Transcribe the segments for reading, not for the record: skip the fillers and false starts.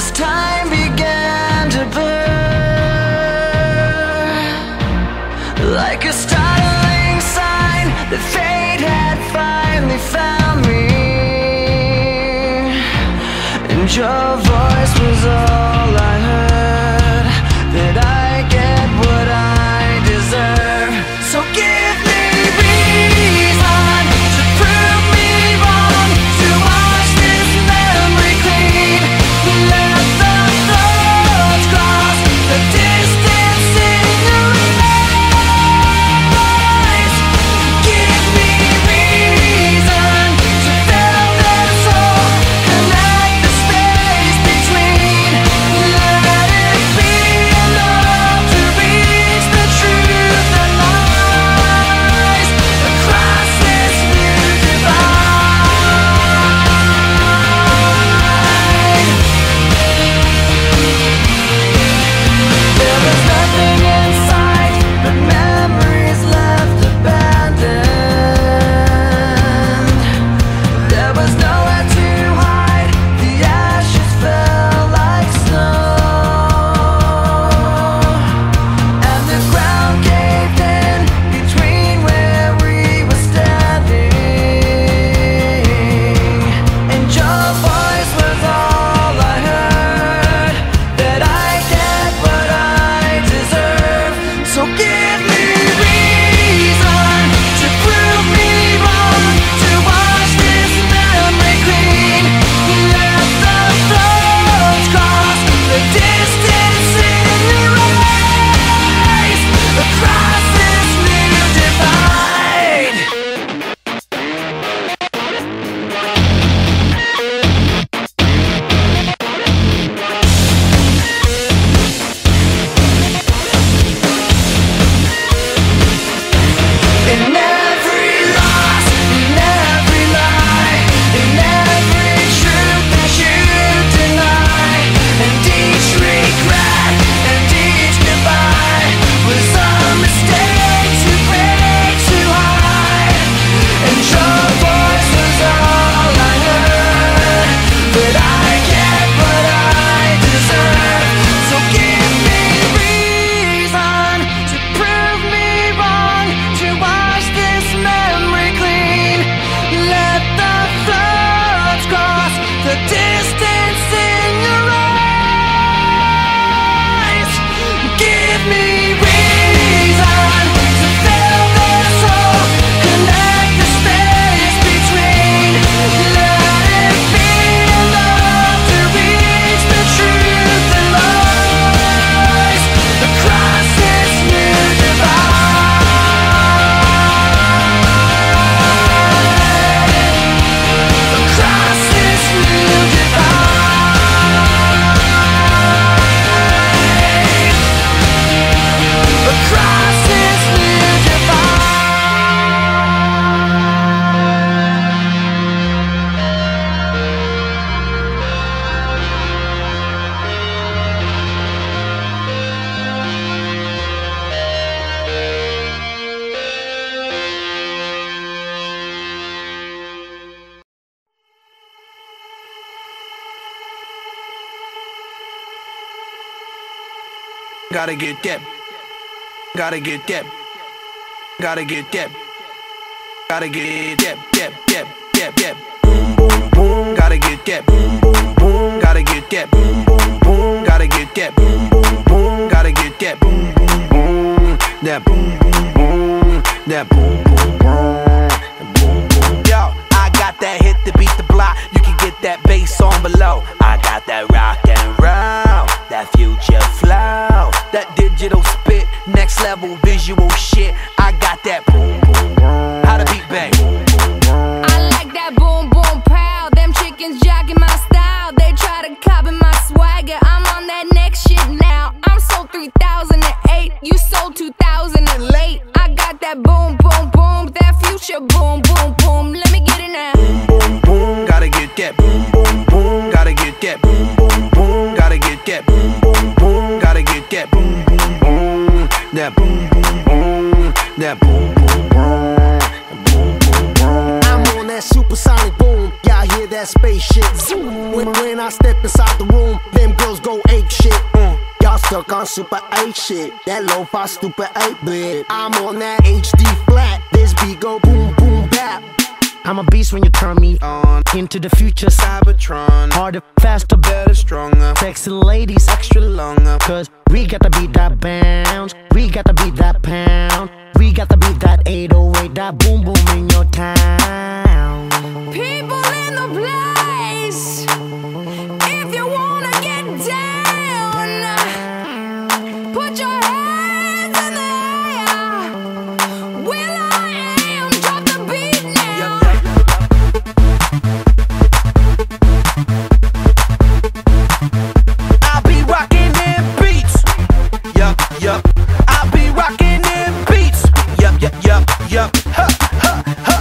as time began to burn, like a startling sign that fate had finally found me, and your voice was all I heard, that I get what I deserve. So give me reason to prove me wrong, to wash this memory clean, let the thoughts cross the distance in your eyes. Give me reason to fill this hole, connect the space between, let it be enough to reach the truth that lies across this new divide. There was nothing in sight but memories left abandoned. There was nowhere to hide, the ashes fell like snow, and the ground caved in between where we were standing, and your voice was all I heard, that I get what I deserve. So give me reason to prove me wrong, to wash this memory clean, let the thoughts cross the distance in your eyes across this new divide. In every loss, in every lie, in every truth that you deny, and each regret and each goodbye was a mistake too great to hide, and your voice was all I heard, but I get what I deserve. So give me reason to prove me wrong, to wash this memory clean, let the thoughts cross the distance in your eyes. Give me reason to fill this hole, connect the space between, let it be enough to reach the truth that lies across this new divide, across this new divide, across this new divide. Gotta get that. Gotta get that. Gotta get that. Gotta get that. Boom, boom, boom. Gotta get that. Boom, boom, boom. Gotta get that. Boom, boom, boom. Gotta get that. Boom, boom, boom. Gotta get that. Boom, boom, boom. That boom, boom, boom. That boom, boom, boom. Boom, boom. Yo, I got that hit to beat the block. You can get that bass on below. I got that rock and roll, that future flow, that digital spit, next level visual shit. I got that boom, boom, boom. How the beat bang? I like that boom boom pow. Them chickens jacking my style. They try to copy my swagger. I'm on that next shit now. I'm sold 3008. You sold 2000 and late. I got that boom boom boom. That future boom boom boom. Let me get it now. Boom, boom, boom. Gotta get that. Boom, boom, boom. Gotta get that. Boom, boom, boom. Gotta get that. Boom, boom, boom. Gotta get that. Boom, boom, boom. That boom, boom, boom. That boom, boom, boom. Boom, boom, boom. I'm on that supersonic boom. Y'all hear that spaceship zoom. When I step inside the room, them girls stuck on Super 8 shit. That lo-fi stupid 8-bit. I'm on that HD flat. This beat go boom boom bap. I'm a beast when you turn me on. Into the future, Cybertron. Harder, faster, better, stronger. Sexy ladies, extra longer. Cause we got to beat that bounce. We got to beat that pound. We got to beat that 808, that boom boom in your town. People in the place, if you wanna get down, put your hands in the air. Will I am, drop the beat now. I'll be rocking them beats. Yup, yup. I'll be rocking them beats. Yup, yup, yup, yup. Ha, ha, ha.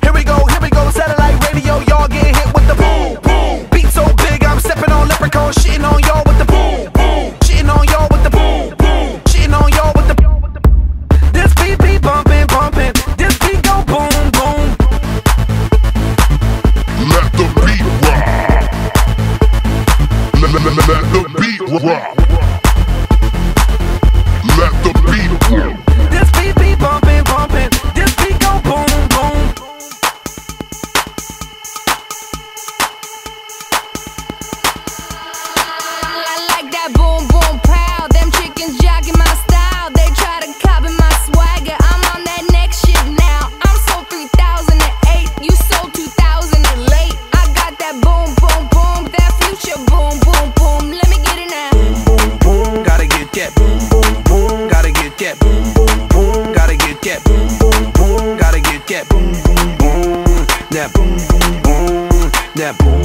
Here we go, satellite radio. Y'all get hit with the boom, boom. Beat so big, I'm stepping on leprechauns, shitting on y'all with the boom, boom. Shitting on y'all with the boom, boom. Shitting on y'all with the. This beat be bumping, bumping. This beat go boom, boom. Let the beat rock. Let the beat rock. Let the beat rock. This beat be bumping, bumping. This beat go boom, boom. I like that boom boom pow. Them chickens jocking my style. They try to copy my swagger. I'm on that next shit now. I'm sold 3008. You sold 2000 and late. I got that boom boom boom. That future boom boom boom. Let me get it now. Boom, boom, gotta get that. Boom, boom, boom, gotta get that. Boom, boom, boom, gotta get that. Boom, boom, boom, gotta get that. Boom, boom, boom, that boom, boom, boom, that boom.